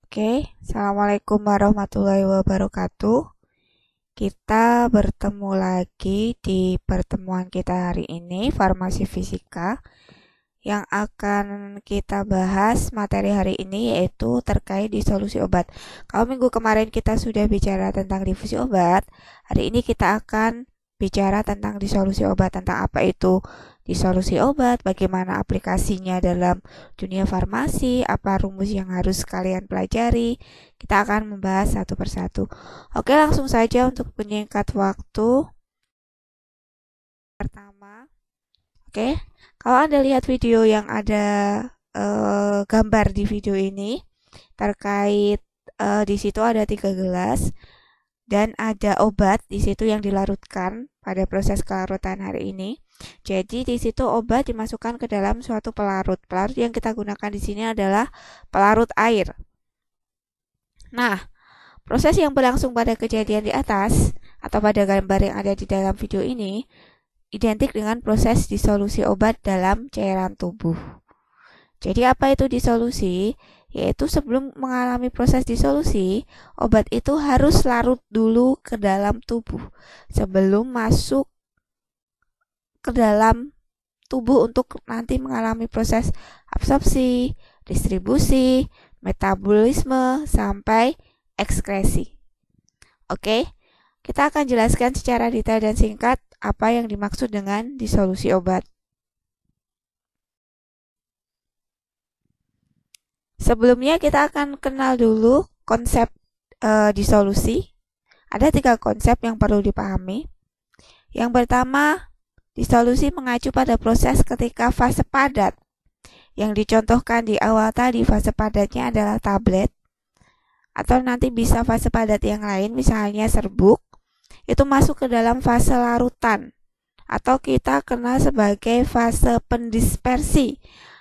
Oke, Assalamualaikum warahmatullahi wabarakatuh. Kita bertemu lagi di pertemuan kita hari ini, Farmasi Fisika. Yang akan kita bahas materi hari ini yaitu terkait disolusi obat. Kalau minggu kemarin kita sudah bicara tentang difusi obat, hari ini kita akan bicara tentang disolusi obat, tentang apa itu disolusi obat, bagaimana aplikasinya dalam dunia farmasi, apa rumus yang harus kalian pelajari. Kita akan membahas satu persatu. Oke, langsung saja untuk menyingkat waktu. Pertama, oke, kalau Anda lihat video yang ada gambar di video ini terkait di situ ada 3 gelas dan ada obat di situ yang dilarutkan pada proses kelarutan hari ini. Jadi di situ obat dimasukkan ke dalam suatu pelarut. Pelarut yang kita gunakan di sini adalah pelarut air. Nah, proses yang berlangsung pada kejadian di atas atau pada gambar yang ada di dalam video ini identik dengan proses disolusi obat dalam cairan tubuh. Jadi apa itu disolusi? Yaitu sebelum mengalami proses disolusi, obat itu harus larut dulu ke dalam tubuh sebelum masuk ke dalam tubuh untuk nanti mengalami proses absorpsi, distribusi, metabolisme, sampai ekskresi. Oke, kita akan jelaskan secara detail dan singkat apa yang dimaksud dengan disolusi obat. Sebelumnya kita akan kenal dulu konsep disolusi. Ada 3 konsep yang perlu dipahami. Yang pertama, disolusi mengacu pada proses ketika fase padat. Yang dicontohkan di awal tadi, fase padatnya adalah tablet. Atau nanti bisa fase padat yang lain, misalnya serbuk. Itu masuk ke dalam fase larutan. Atau kita kenal sebagai fase pendispersi.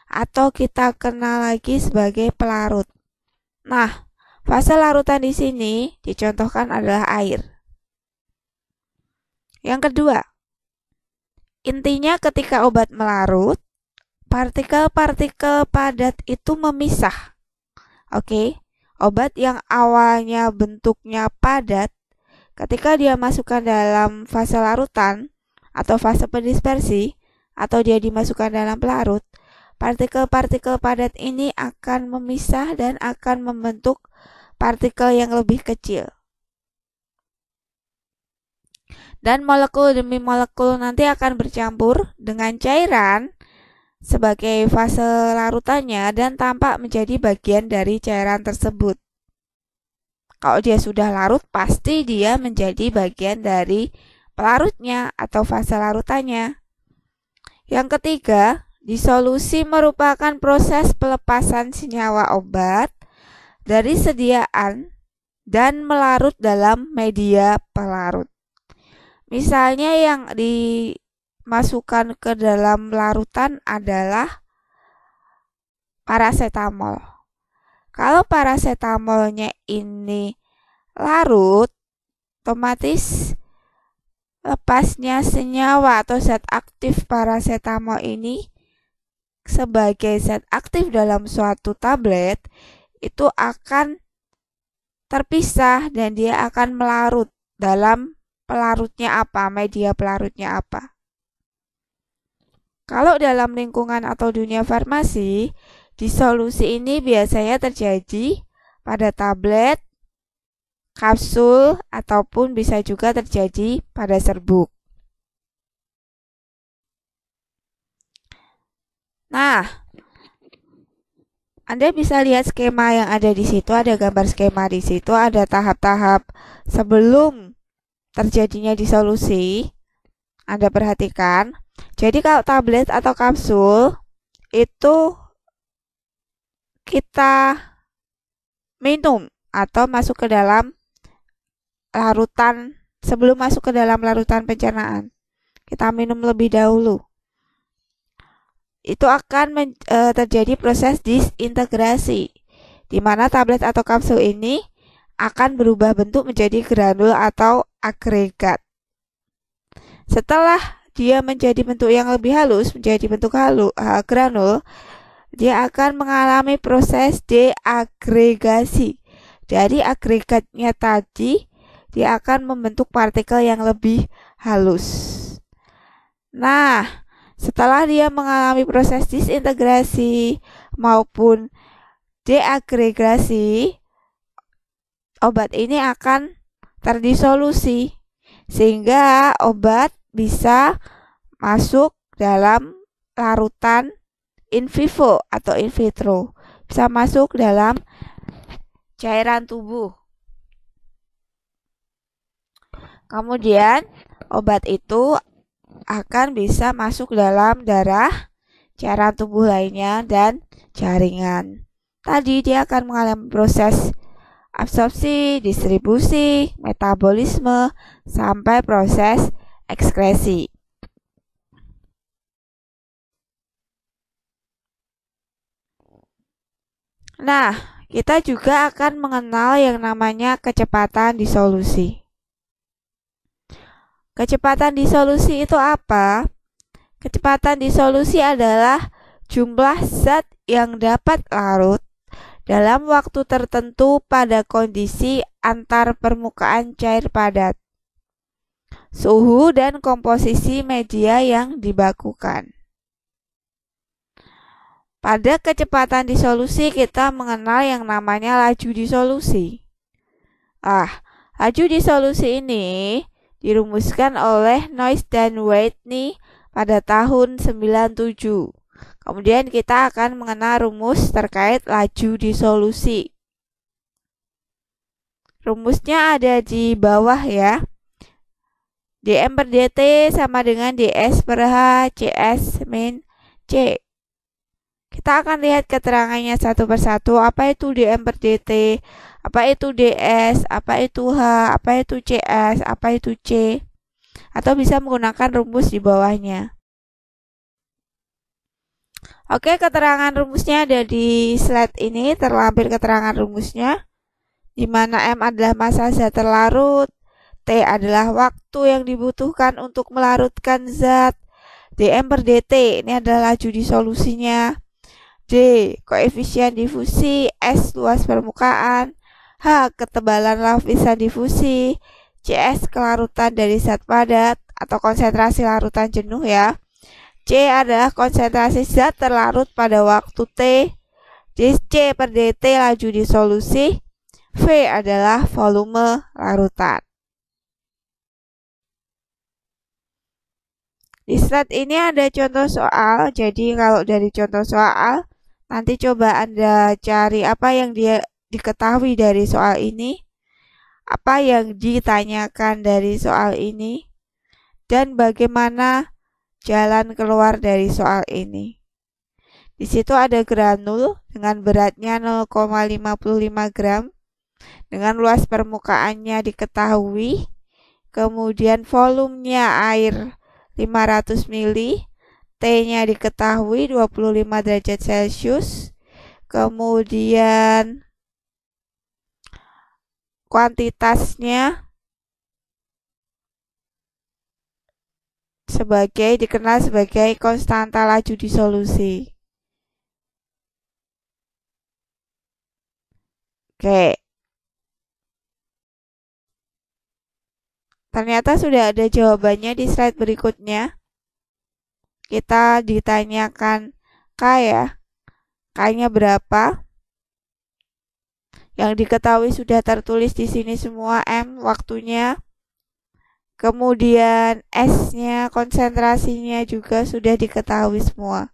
Atau kita kenal lagi sebagai pelarut. Nah, fase larutan di sini dicontohkan adalah air. Yang kedua, intinya ketika obat melarut, partikel-partikel padat itu memisah. Oke, obat yang awalnya bentuknya padat, ketika dia masukkan dalam fase larutan atau fase pendispersi, atau dia dimasukkan dalam pelarut, partikel-partikel padat ini akan memisah dan akan membentuk partikel yang lebih kecil. Dan molekul demi molekul nanti akan bercampur dengan cairan sebagai fase larutannya dan tampak menjadi bagian dari cairan tersebut. Kalau dia sudah larut, pasti dia menjadi bagian dari pelarutnya atau fase larutannya. Yang ketiga, disolusi merupakan proses pelepasan senyawa obat dari sediaan dan melarut dalam media pelarut. Misalnya yang dimasukkan ke dalam larutan adalah parasetamol. Kalau parasetamolnya ini larut, otomatis lepasnya senyawa atau zat aktif parasetamol ini sebagai zat aktif dalam suatu tablet itu akan terpisah dan dia akan melarut dalam pelarutnya apa, media pelarutnya apa. Kalau dalam lingkungan atau dunia farmasi, disolusi ini biasanya terjadi pada tablet, kapsul, ataupun bisa juga terjadi pada serbuk. Nah, Anda bisa lihat skema yang ada di situ, ada gambar skema di situ, ada tahap-tahap sebelum terjadinya disolusi. Anda perhatikan. Jadi kalau tablet atau kapsul itu kita minum atau masuk ke dalam larutan, sebelum masuk ke dalam larutan pencernaan. Kita minum lebih dahulu. Itu akan terjadi proses disintegrasi, di mana tablet atau kapsul ini akan berubah bentuk menjadi granul atau agregat. Setelah dia menjadi bentuk yang lebih halus, menjadi bentuk granul, dia akan mengalami proses deagregasi. Dari agregatnya tadi, dia akan membentuk partikel yang lebih halus. Nah, setelah dia mengalami proses disintegrasi maupun deagregasi, obat ini akan terdisolusi sehingga obat bisa masuk dalam larutan in vivo atau in vitro, bisa masuk dalam cairan tubuh. Kemudian obat itu akan bisa masuk dalam darah, cairan tubuh lainnya, dan jaringan. Tadi dia akan mengalami proses absorpsi, distribusi, metabolisme, sampai proses ekskresi. Nah, kita juga akan mengenal yang namanya kecepatan disolusi. Kecepatan disolusi itu apa? Kecepatan disolusi adalah jumlah zat yang dapat larut dalam waktu tertentu pada kondisi antar permukaan cair padat, suhu dan komposisi media yang dibakukan. Pada kecepatan disolusi kita mengenal yang namanya laju disolusi. Laju disolusi ini dirumuskan oleh Noyce dan Whitney pada tahun 97. Kemudian kita akan mengenal rumus terkait laju disolusi. Rumusnya ada di bawah ya. dm per dt sama dengan ds per h cs min c. Kita akan lihat keterangannya satu persatu. Apa itu dm per dt, apa itu ds, apa itu h, apa itu cs, apa itu c. Atau bisa menggunakan rumus di bawahnya. Oke, keterangan rumusnya ada di slide ini. Terlampir keterangan rumusnya, di mana M adalah massa zat terlarut, T adalah waktu yang dibutuhkan untuk melarutkan zat, dm per dt ini adalah laju disolusinya, D koefisien difusi, S luas permukaan, H ketebalan lapisan difusi, CS kelarutan dari zat padat atau konsentrasi larutan jenuh ya. C adalah konsentrasi zat terlarut pada waktu T. C per dt laju disolusi. V adalah volume larutan. Di slide ini ada contoh soal. Jadi kalau dari contoh soal, nanti coba Anda cari apa yang diketahui dari soal ini, apa yang ditanyakan dari soal ini, dan bagaimana jalan keluar dari soal ini. Di situ ada granul dengan beratnya 0,55 gram, dengan luas permukaannya diketahui, kemudian volumenya air 500 ml, T-nya diketahui 25 derajat Celcius, kemudian kuantitasnya dikenal sebagai konstanta laju disolusi. Oke. Ternyata sudah ada jawabannya di slide berikutnya. Kita ditanyakan K ya. K-nya berapa? Yang diketahui sudah tertulis di sini semua, M waktunya. Kemudian S-nya, konsentrasinya juga sudah diketahui semua.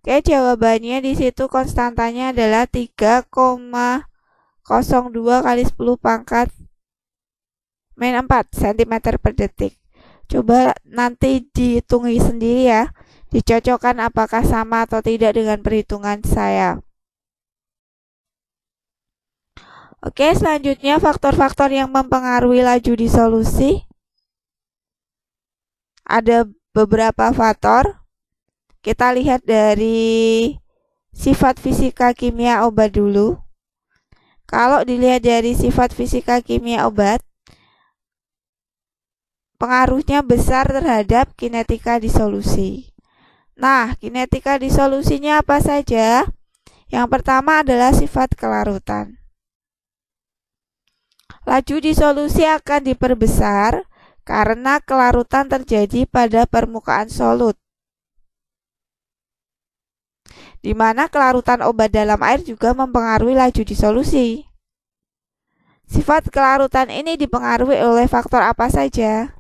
Oke, jawabannya di situ konstantanya adalah 3,02 kali 10 pangkat min 4 cm per detik. Coba nanti dihitungi sendiri ya, dicocokkan apakah sama atau tidak dengan perhitungan saya. Oke, selanjutnya faktor-faktor yang mempengaruhi laju disolusi. Ada beberapa faktor. Kita lihat dari sifat fisika kimia obat dulu. Kalau dilihat dari sifat fisika kimia obat, pengaruhnya besar terhadap kinetika disolusi. Nah, kinetika disolusinya apa saja? Yang pertama adalah sifat kelarutan. Laju disolusi akan diperbesar karena kelarutan terjadi pada permukaan solut, di mana kelarutan obat dalam air juga mempengaruhi laju disolusi. Sifat kelarutan ini dipengaruhi oleh faktor apa saja?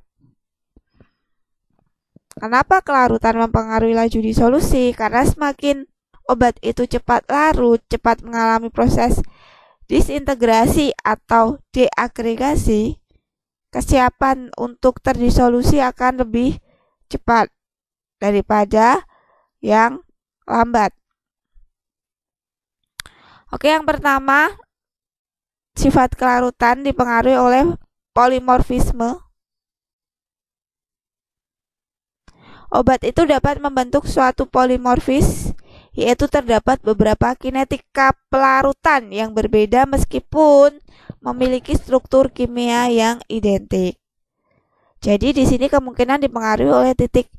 Kenapa kelarutan mempengaruhi laju disolusi? Karena semakin obat itu cepat larut, cepat mengalami proses disintegrasi atau deagregasi, kesiapan untuk terdisolusi akan lebih cepat daripada yang lambat. Oke, yang pertama, sifat kelarutan dipengaruhi oleh polimorfisme. Obat itu dapat membentuk suatu polimorfis, yaitu terdapat beberapa kinetika pelarutan yang berbeda meskipun memiliki struktur kimia yang identik. Jadi di sini kemungkinan dipengaruhi oleh titik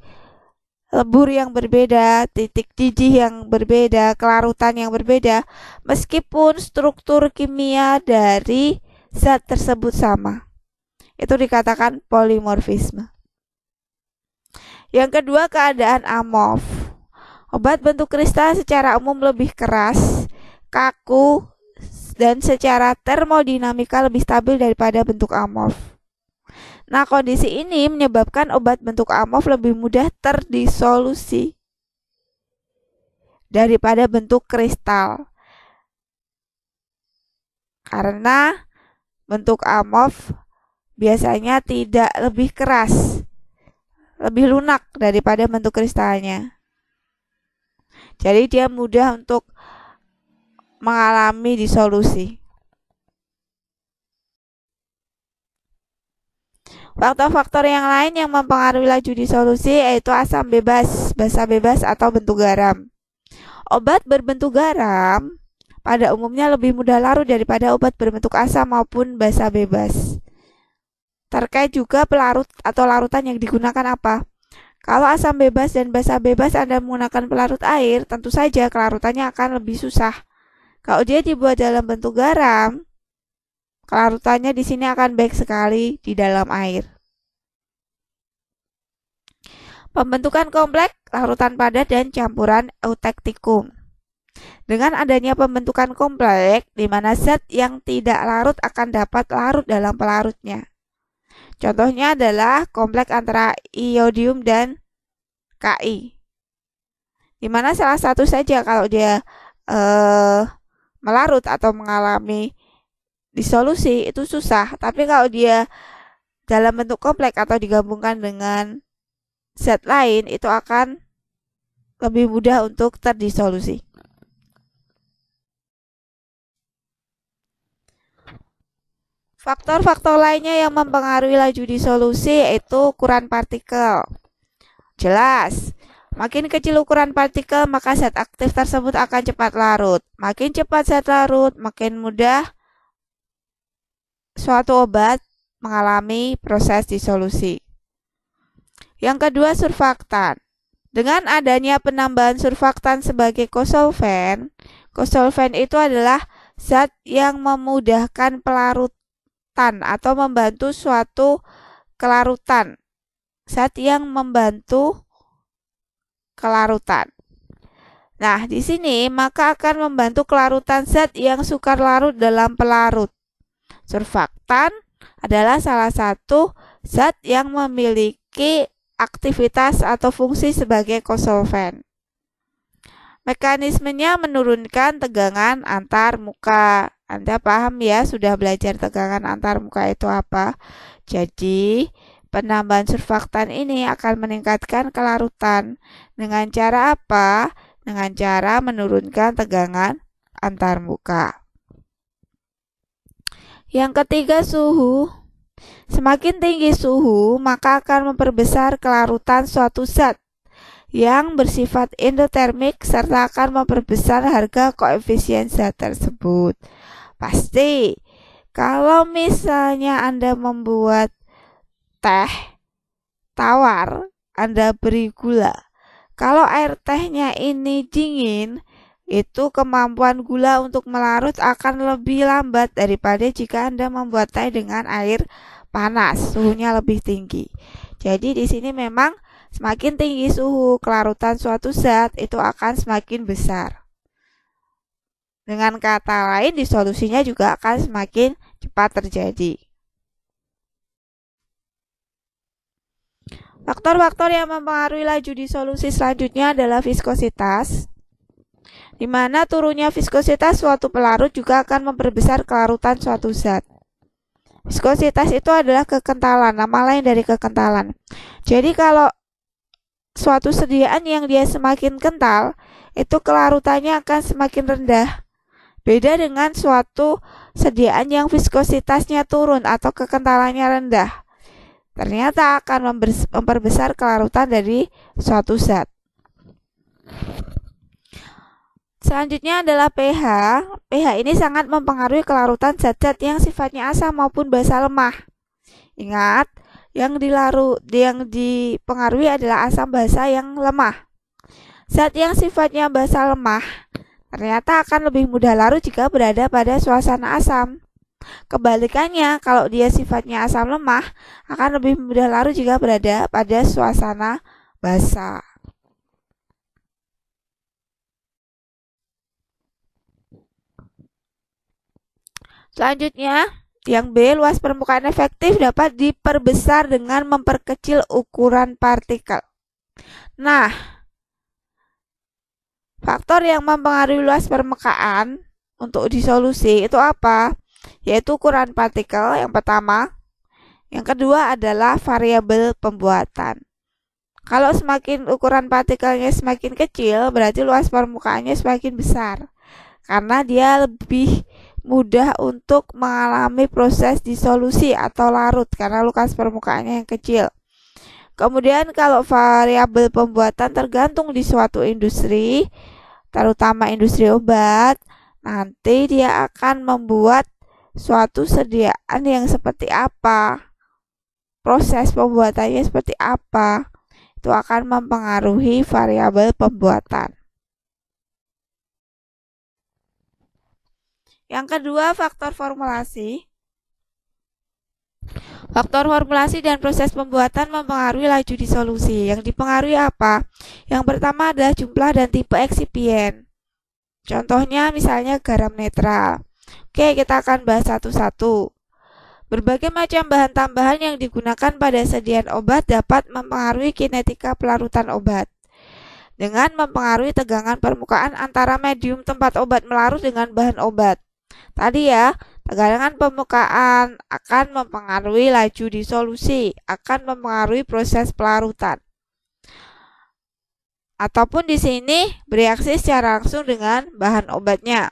lebur yang berbeda, titik didih yang berbeda, kelarutan yang berbeda, meskipun struktur kimia dari zat tersebut sama. Itu dikatakan polimorfisme. Yang kedua, keadaan amorf. Obat bentuk kristal secara umum lebih keras, kaku, dan secara termodinamika lebih stabil daripada bentuk amorf. Nah, kondisi ini menyebabkan obat bentuk amorf lebih mudah terdisolusi daripada bentuk kristal. Karena bentuk amorf biasanya tidak lebih keras, lebih lunak daripada bentuk kristalnya. Jadi dia mudah untuk mengalami disolusi. Faktor-faktor yang lain yang mempengaruhi laju disolusi yaitu asam bebas, basa bebas, atau bentuk garam. Obat berbentuk garam pada umumnya lebih mudah larut daripada obat berbentuk asam maupun basa bebas. Terkait juga pelarut atau larutan yang digunakan apa? Kalau asam bebas dan basa bebas Anda menggunakan pelarut air, tentu saja kelarutannya akan lebih susah. Kalau dia dibuat dalam bentuk garam, kelarutannya di sini akan baik sekali di dalam air. Pembentukan kompleks, larutan padat, dan campuran eutektikum. Dengan adanya pembentukan kompleks, di mana zat yang tidak larut akan dapat larut dalam pelarutnya. Contohnya adalah kompleks antara iodium dan Ki. Di mana salah satu saja kalau dia melarut atau mengalami disolusi itu susah, tapi kalau dia dalam bentuk kompleks atau digabungkan dengan zat lain itu akan lebih mudah untuk terdisolusi. Faktor-faktor lainnya yang mempengaruhi laju disolusi yaitu ukuran partikel. Jelas, makin kecil ukuran partikel maka zat aktif tersebut akan cepat larut. Makin cepat zat larut, makin mudah suatu obat mengalami proses disolusi. Yang kedua, surfaktan. Dengan adanya penambahan surfaktan sebagai kosolven, kosolven itu adalah zat yang memudahkan pelarutan atau membantu suatu kelarutan. Zat yang membantu kelarutan. Nah, di sini maka akan membantu kelarutan zat yang sukar larut dalam pelarut. Surfaktan adalah salah satu zat yang memiliki aktivitas atau fungsi sebagai kosolven. Mekanismenya menurunkan tegangan antar muka. Anda paham ya, sudah belajar tegangan antar muka itu apa? Jadi, penambahan surfaktan ini akan meningkatkan kelarutan. Dengan cara apa? Dengan cara menurunkan tegangan antar muka. Yang ketiga, suhu. Semakin tinggi suhu, maka akan memperbesar kelarutan suatu zat yang bersifat endotermik serta akan memperbesar harga koefisien zat tersebut. Pasti, kalau misalnya Anda membuat teh tawar, Anda beri gula. Kalau air tehnya ini dingin, itu kemampuan gula untuk melarut akan lebih lambat daripada jika Anda membuat teh dengan air panas, suhunya lebih tinggi. Jadi di sini memang semakin tinggi suhu kelarutan suatu zat itu akan semakin besar. Dengan kata lain, disolusinya juga akan semakin cepat terjadi. Faktor-faktor yang mempengaruhi laju disolusi selanjutnya adalah viskositas, di mana turunnya viskositas suatu pelarut juga akan memperbesar kelarutan suatu zat. Viskositas itu adalah kekentalan, nama lain dari kekentalan. Jadi kalau suatu sediaan yang dia semakin kental, itu kelarutannya akan semakin rendah. Beda dengan suatu sediaan yang viskositasnya turun atau kekentalannya rendah. Ternyata akan memperbesar kelarutan dari suatu zat. Selanjutnya adalah pH. pH ini sangat mempengaruhi kelarutan zat-zat yang sifatnya asam maupun basa lemah. Ingat, yang dipengaruhi adalah asam basa yang lemah. Zat yang sifatnya basa lemah ternyata akan lebih mudah larut jika berada pada suasana asam. Kebalikannya, kalau dia sifatnya asam lemah, akan lebih mudah larut jika berada pada suasana basa. Selanjutnya, yang B, luas permukaan efektif dapat diperbesar dengan memperkecil ukuran partikel. Nah, faktor yang mempengaruhi luas permukaan untuk disolusi itu apa? Yaitu ukuran partikel yang pertama. Yang kedua adalah variabel pembuatan. Kalau semakin ukuran partikelnya semakin kecil, berarti luas permukaannya semakin besar. Karena dia lebih mudah untuk mengalami proses disolusi atau larut karena luas permukaannya yang kecil. Kemudian kalau variabel pembuatan tergantung di suatu industri, terutama industri obat, nanti dia akan membuat suatu sediaan yang seperti apa, proses pembuatannya seperti apa, itu akan mempengaruhi variabel pembuatan. Yang kedua, faktor formulasi. Faktor formulasi dan proses pembuatan mempengaruhi laju disolusi. Yang dipengaruhi apa? Yang pertama adalah jumlah dan tipe eksipien. Contohnya misalnya garam netral. Oke, kita akan bahas satu-satu. Berbagai macam bahan tambahan yang digunakan pada sediaan obat dapat mempengaruhi kinetika pelarutan obat. Dengan mempengaruhi tegangan permukaan antara medium tempat obat melarut dengan bahan obat. Tadi ya, tegangan permukaan akan mempengaruhi laju disolusi, akan mempengaruhi proses pelarutan. Ataupun di sini bereaksi secara langsung dengan bahan obatnya.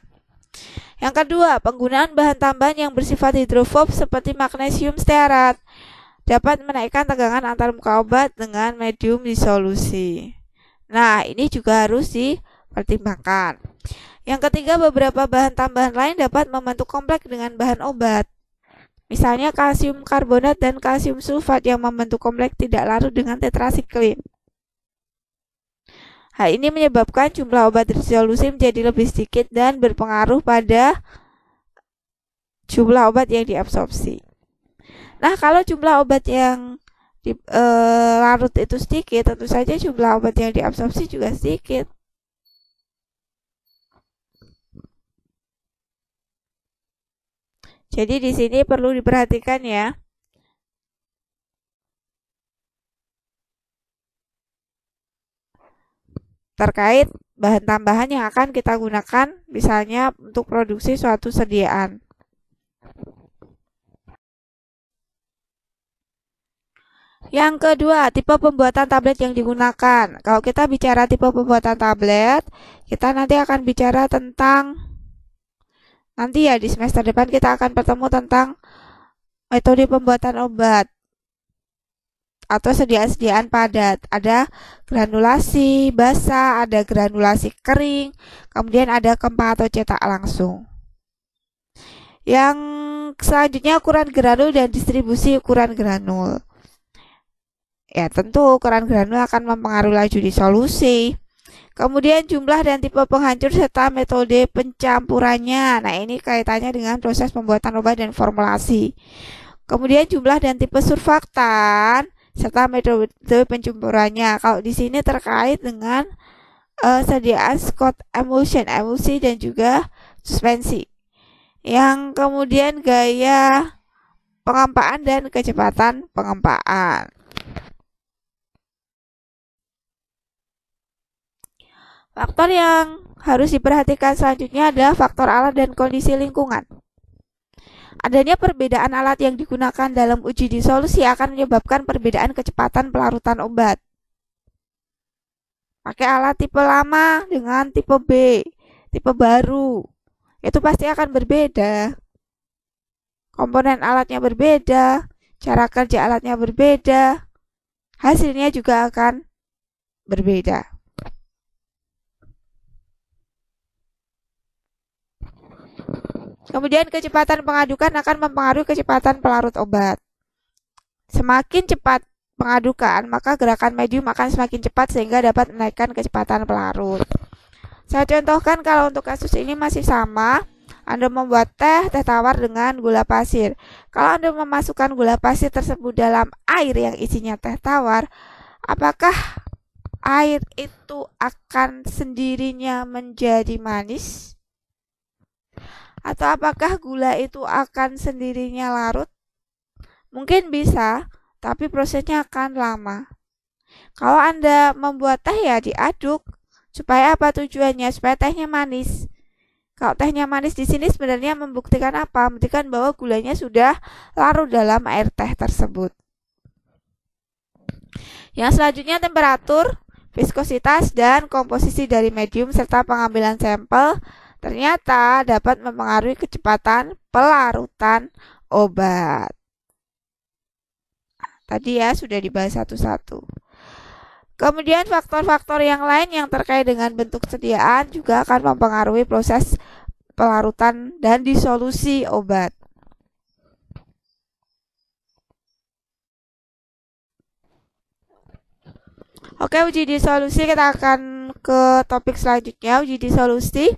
Yang kedua, penggunaan bahan tambahan yang bersifat hidrofob seperti magnesium stearat dapat menaikkan tegangan antar muka obat dengan medium disolusi. Nah, ini juga harus dipertimbangkan. Yang ketiga, beberapa bahan tambahan lain dapat membentuk kompleks dengan bahan obat. Misalnya kalsium karbonat dan kalsium sulfat yang membentuk kompleks tidak larut dengan tetrasiklin. Hal ini menyebabkan jumlah obat disolusi menjadi lebih sedikit dan berpengaruh pada jumlah obat yang diabsorpsi. Nah, kalau jumlah obat yang larut itu sedikit, tentu saja jumlah obat yang diabsorpsi juga sedikit. Jadi di sini perlu diperhatikan ya. Terkait bahan tambahan yang akan kita gunakan misalnya untuk produksi suatu sediaan. Yang kedua, tipe pembuatan tablet yang digunakan. Kalau kita bicara tipe pembuatan tablet, kita nanti akan bicara tentang, nanti ya di semester depan kita akan bertemu tentang metode pembuatan obat atau sediaan-sediaan padat. Ada granulasi basah, ada granulasi kering, kemudian ada kempa atau cetak langsung. Yang selanjutnya ukuran granul dan distribusi ukuran granul. Ya, tentu ukuran granul akan mempengaruhi laju disolusi. Kemudian jumlah dan tipe penghancur serta metode pencampurannya. Nah, ini kaitannya dengan proses pembuatan obat dan formulasi. Kemudian jumlah dan tipe surfaktan serta metode pencampurannya. Kalau di sini terkait dengan sediaan Scott emulsion, emulsi dan juga suspensi. Yang kemudian gaya pengempaan dan kecepatan pengempaan. Faktor yang harus diperhatikan selanjutnya adalah faktor alat dan kondisi lingkungan. Adanya perbedaan alat yang digunakan dalam uji disolusi akan menyebabkan perbedaan kecepatan pelarutan obat. Pakai alat tipe lama dengan tipe B, tipe baru, itu pasti akan berbeda. Komponen alatnya berbeda, cara kerja alatnya berbeda, hasilnya juga akan berbeda. Kemudian kecepatan pengadukan akan mempengaruhi kecepatan pelarut obat. Semakin cepat pengadukan, maka gerakan medium akan semakin cepat sehingga dapat menaikkan kecepatan pelarut. Saya contohkan kalau untuk kasus ini masih sama, Anda membuat teh tawar dengan gula pasir. Kalau Anda memasukkan gula pasir tersebut dalam air yang isinya teh tawar, apakah air itu akan sendirinya menjadi manis? Atau apakah gula itu akan sendirinya larut? Mungkin bisa, tapi prosesnya akan lama. Kalau Anda membuat teh ya diaduk. Supaya apa tujuannya? Supaya tehnya manis. Kalau tehnya manis di sini sebenarnya membuktikan apa? Membuktikan bahwa gulanya sudah larut dalam air teh tersebut. Yang selanjutnya temperatur, viskositas, dan komposisi dari medium serta pengambilan sampel ternyata dapat mempengaruhi kecepatan pelarutan obat. Tadi ya sudah dibahas satu-satu. Kemudian faktor-faktor yang lain yang terkait dengan bentuk sediaan juga akan mempengaruhi proses pelarutan dan disolusi obat. Oke, uji disolusi, kita akan ke topik selanjutnya. Uji disolusi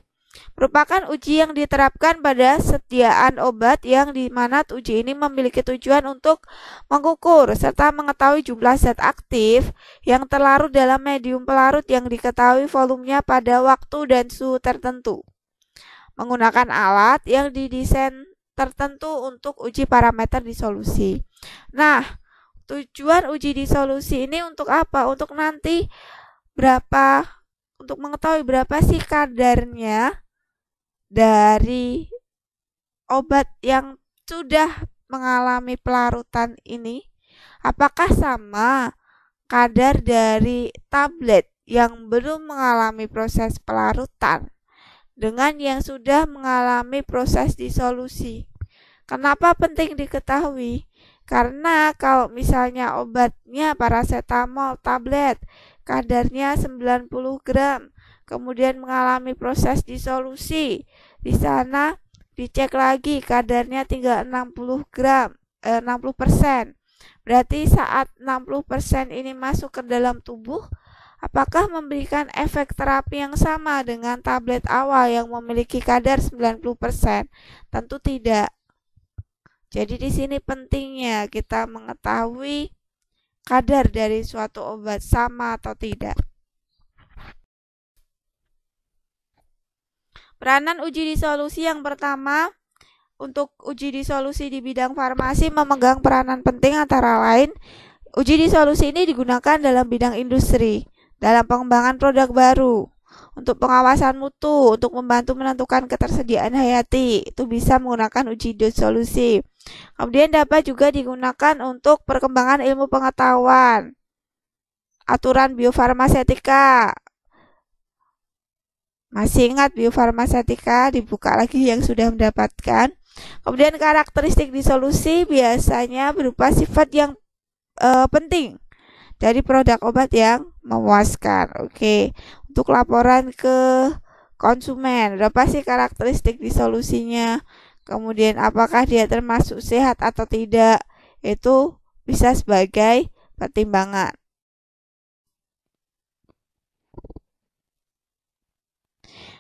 merupakan uji yang diterapkan pada sediaan obat yang dimana uji ini memiliki tujuan untuk mengukur serta mengetahui jumlah zat aktif yang terlarut dalam medium pelarut yang diketahui volumenya pada waktu dan suhu tertentu. Menggunakan alat yang didesain tertentu untuk uji parameter disolusi. Nah, tujuan uji disolusi ini untuk apa? Untuk nanti untuk mengetahui berapa sih kadarnya dari obat yang sudah mengalami pelarutan ini, apakah sama kadar dari tablet yang belum mengalami proses pelarutan dengan yang sudah mengalami proses disolusi. Kenapa penting diketahui? Karena kalau misalnya obatnya paracetamol tablet kadarnya 90 gram, kemudian mengalami proses disolusi. Di sana dicek lagi kadarnya tinggal 60 gram, 60%. Berarti saat 60% ini masuk ke dalam tubuh, apakah memberikan efek terapi yang sama dengan tablet awal yang memiliki kadar 90%? Tentu tidak. Jadi di sini pentingnya kita mengetahui kadar dari suatu obat sama atau tidak. Peranan uji disolusi yang pertama, untuk uji disolusi di bidang farmasi memegang peranan penting antara lain, uji disolusi ini digunakan dalam bidang industri, dalam pengembangan produk baru, untuk pengawasan mutu, untuk membantu menentukan ketersediaan hayati, itu bisa menggunakan uji disolusi. Kemudian dapat juga digunakan untuk perkembangan ilmu pengetahuan, aturan biofarmasetika. Masih ingat biofarmasetika, dibuka lagi yang sudah mendapatkan. Kemudian karakteristik disolusi biasanya berupa sifat yang penting dari produk obat yang memuaskan. Oke, untuk laporan ke konsumen, berapa sih karakteristik disolusinya? Kemudian apakah dia termasuk sehat atau tidak? Itu bisa sebagai pertimbangan.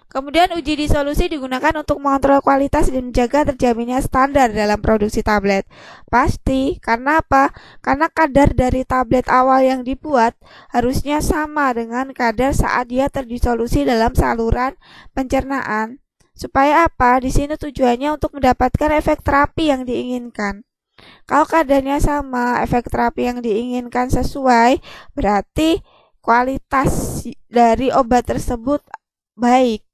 Kemudian uji disolusi digunakan untuk mengontrol kualitas dan menjaga terjaminnya standar dalam produksi tablet. Pasti, karena apa? Karena kadar dari tablet awal yang dibuat harusnya sama dengan kadar saat dia terdisolusi dalam saluran pencernaan. Supaya apa? Di sini tujuannya untuk mendapatkan efek terapi yang diinginkan. Kalau kadarnya sama, efek terapi yang diinginkan sesuai, berarti kualitas dari obat tersebut baik,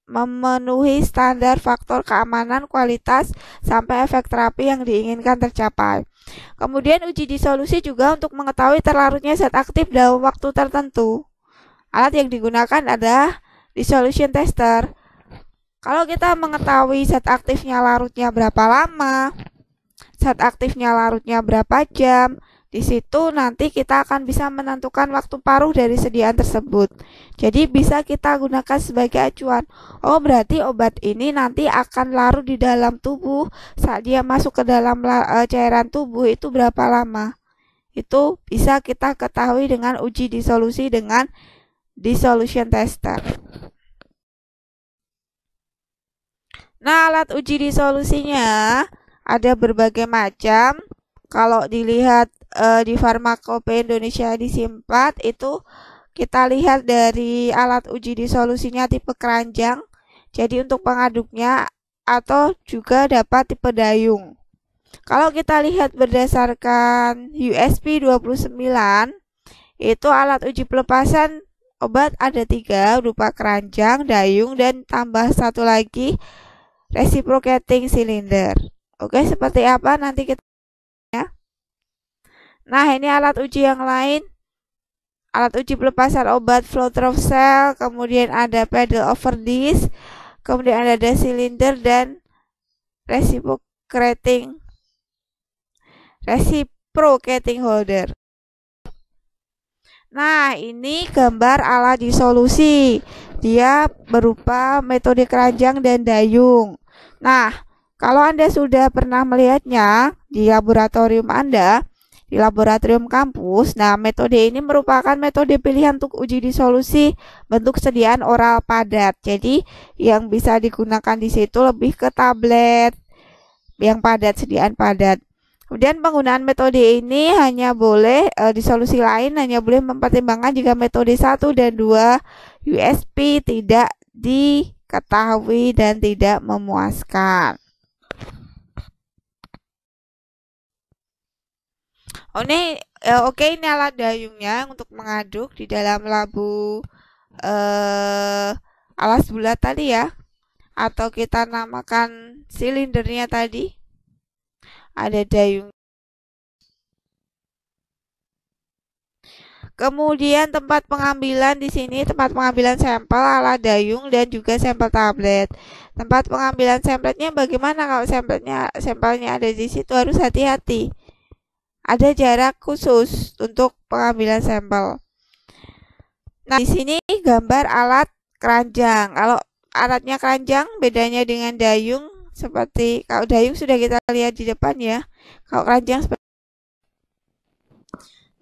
memenuhi standar faktor keamanan, kualitas, sampai efek terapi yang diinginkan tercapai. Kemudian uji disolusi juga untuk mengetahui terlarutnya zat aktif dalam waktu tertentu. Alat yang digunakan adalah dissolution tester. Kalau kita mengetahui zat aktifnya larutnya berapa lama, zat aktifnya larutnya berapa jam, di situ nanti kita akan bisa menentukan waktu paruh dari sediaan tersebut. Jadi bisa kita gunakan sebagai acuan. Oh, berarti obat ini nanti akan larut di dalam tubuh saat dia masuk ke dalam cairan tubuh itu berapa lama. Itu bisa kita ketahui dengan uji disolusi dengan dissolution tester. Nah, alat uji disolusinya ada berbagai macam. Kalau dilihat di Farmakope Indonesia edisi 4 itu kita lihat dari alat uji disolusinya tipe keranjang. Jadi untuk pengaduknya atau juga dapat tipe dayung. Kalau kita lihat berdasarkan USP 29, itu alat uji pelepasan obat ada 3, berupa keranjang, dayung, dan tambah satu lagi reciprocating cylinder. Oke, seperti apa nanti kita ya. Nah, ini alat uji yang lain. Alat uji pelepasan obat flow-through cell, kemudian ada pedal over disc, kemudian ada cylinder dan reciprocating holder. Nah, ini gambar alat disolusi. Dia berupa metode keranjang dan dayung. Nah, kalau Anda sudah pernah melihatnya di laboratorium Anda, di laboratorium kampus, nah metode ini merupakan metode pilihan untuk uji disolusi bentuk sediaan oral padat. Jadi yang bisa digunakan di situ lebih ke tablet yang padat, sediaan padat. Kemudian penggunaan metode ini hanya boleh disolusi lain hanya boleh mempertimbangkan jika metode 1 dan 2 USP tidak diketahui dan tidak memuaskan. Oke, ini alat dayungnya untuk mengaduk di dalam labu alas bulat tadi ya, atau kita namakan silindernya tadi. Ada dayung. Kemudian tempat pengambilan di sini, tempat pengambilan sampel alat dayung dan juga sampel tablet. Tempat pengambilan sampelnya bagaimana? Kalau sampelnya ada di situ harus hati-hati. Ada jarak khusus untuk pengambilan sampel. Nah, di sini gambar alat keranjang. Kalau alatnya keranjang, bedanya dengan dayung seperti kalau dayung sudah kita lihat di depan ya. Kalau keranjang seperti.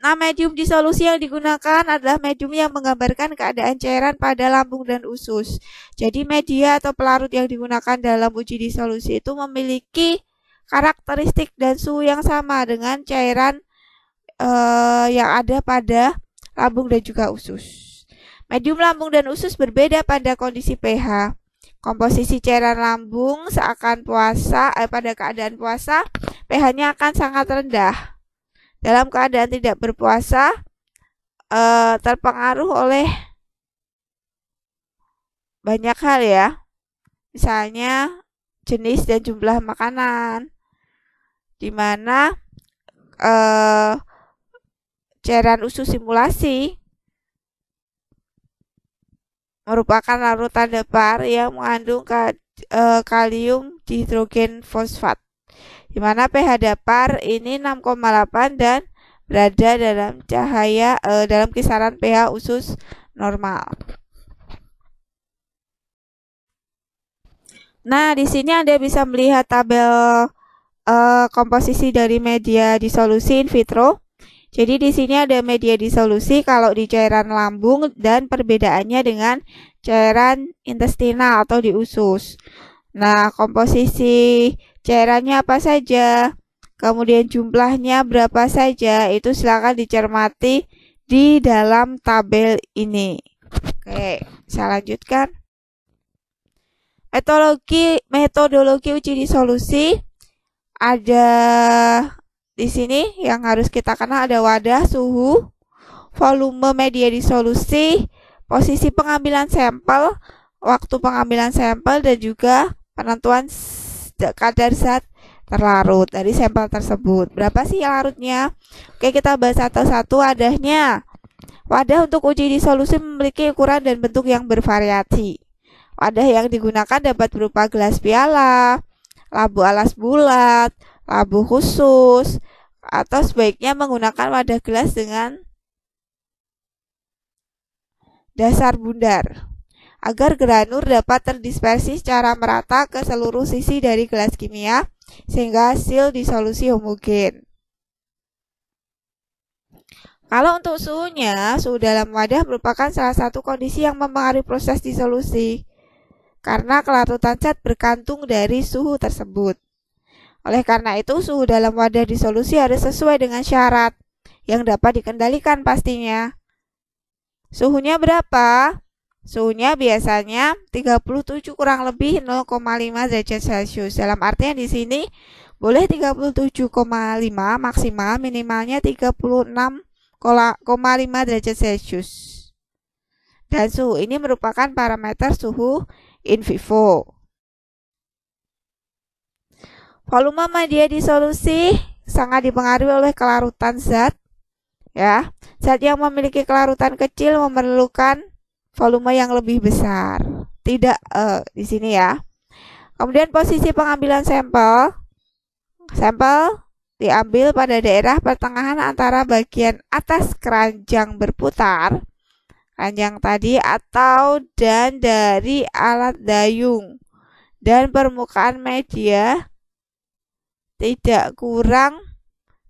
Nah, medium disolusi yang digunakan adalah medium yang menggambarkan keadaan cairan pada lambung dan usus. Jadi media atau pelarut yang digunakan dalam uji disolusi itu memiliki karakteristik dan suhu yang sama dengan cairan yang ada pada lambung dan juga usus. Medium lambung dan usus berbeda pada kondisi pH. Komposisi cairan lambung pada keadaan puasa, pH-nya akan sangat rendah. Dalam keadaan tidak berpuasa, terpengaruh oleh banyak hal ya. Misalnya jenis dan jumlah makanan, di mana cairan usus simulasi merupakan larutan depar yang mengandung kalium dihidrogen fosfat, di mana pH dapar ini 6,8 dan berada dalam kisaran pH usus normal. Nah, di sini Anda bisa melihat tabel komposisi dari media disolusi in vitro. Jadi di sini ada media disolusi kalau di cairan lambung dan perbedaannya dengan cairan intestinal atau di usus. Nah, komposisi cairannya apa saja, kemudian jumlahnya berapa saja, itu silakan dicermati di dalam tabel ini. Oke, saya lanjutkan. Metodologi uji disolusi ada di sini yang harus kita kenal, ada wadah, suhu, volume media disolusi, posisi pengambilan sampel, waktu pengambilan sampel, dan juga penentuan kadar zat terlarut dari sampel tersebut. Berapa sih larutnya? Oke, kita bahas satu-satu wadahnya. Wadah untuk uji disolusi memiliki ukuran dan bentuk yang bervariasi. Wadah yang digunakan dapat berupa gelas piala, labu alas bulat, labu khusus, atau sebaiknya menggunakan wadah gelas dengan dasar bundar agar granul dapat terdispersi secara merata ke seluruh sisi dari gelas kimia sehingga hasil disolusi homogen. Kalau untuk suhunya, suhu dalam wadah merupakan salah satu kondisi yang mempengaruhi proses disolusi karena kelarutan zat bergantung dari suhu tersebut. Oleh karena itu, suhu dalam wadah disolusi harus sesuai dengan syarat yang dapat dikendalikan pastinya. Suhunya berapa? Suhunya biasanya 37 kurang lebih 0,5 derajat Celcius. Dalam artian di sini boleh 37,5 maksimal, minimalnya 36,5 derajat Celcius. Dan suhu ini merupakan parameter suhu in vivo. Volume media disolusi sangat dipengaruhi oleh kelarutan zat. Ya, zat yang memiliki kelarutan kecil memerlukan volume yang lebih besar. Tidak di sini ya. Kemudian posisi pengambilan sampel. Sampel diambil pada daerah pertengahan antara bagian atas keranjang berputar, keranjang tadi, atau dan dari alat dayung, dan permukaan media tidak kurang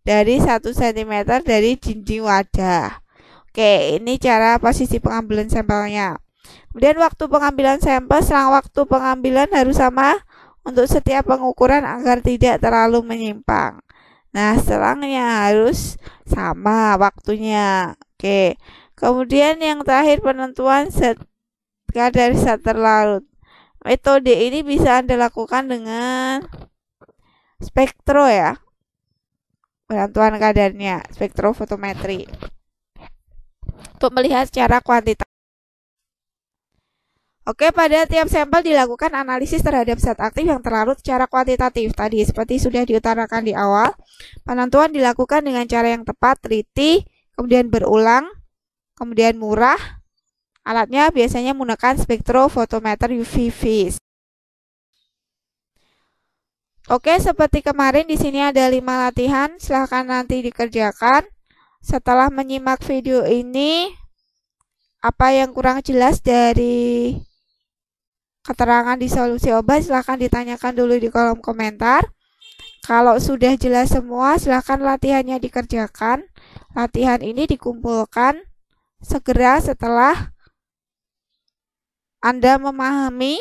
dari 1 cm dari dinding wadah. Oke, ini cara posisi pengambilan sampelnya. Kemudian waktu pengambilan sampel, selang waktu pengambilan harus sama untuk setiap pengukuran agar tidak terlalu menyimpang. Nah, selangnya harus sama waktunya. Oke. Kemudian yang terakhir, penentuan kadar zat terlarut. Metode ini bisa Anda lakukan dengan spektro ya. Penentuan kadarnya, spektrofotometri. Untuk melihat secara kuantitatif. Oke, pada tiap sampel dilakukan analisis terhadap zat aktif yang terlarut secara kuantitatif. Tadi seperti sudah diutarakan di awal, penentuan dilakukan dengan cara yang tepat, teliti, kemudian berulang, kemudian murah. Alatnya biasanya menggunakan spektrofotometer UV vis. Oke, seperti kemarin di sini ada 5 latihan, silahkan nanti dikerjakan. Setelah menyimak video ini, apa yang kurang jelas dari keterangan disolusi obat silahkan ditanyakan dulu di kolom komentar. Kalau sudah jelas semua, silahkan latihannya dikerjakan. Latihan ini dikumpulkan segera setelah Anda memahami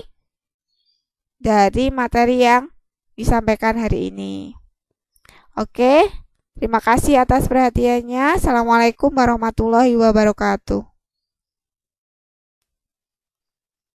dari materi yang disampaikan hari ini. Oke, terima kasih atas perhatiannya. Assalamualaikum warahmatullahi wabarakatuh.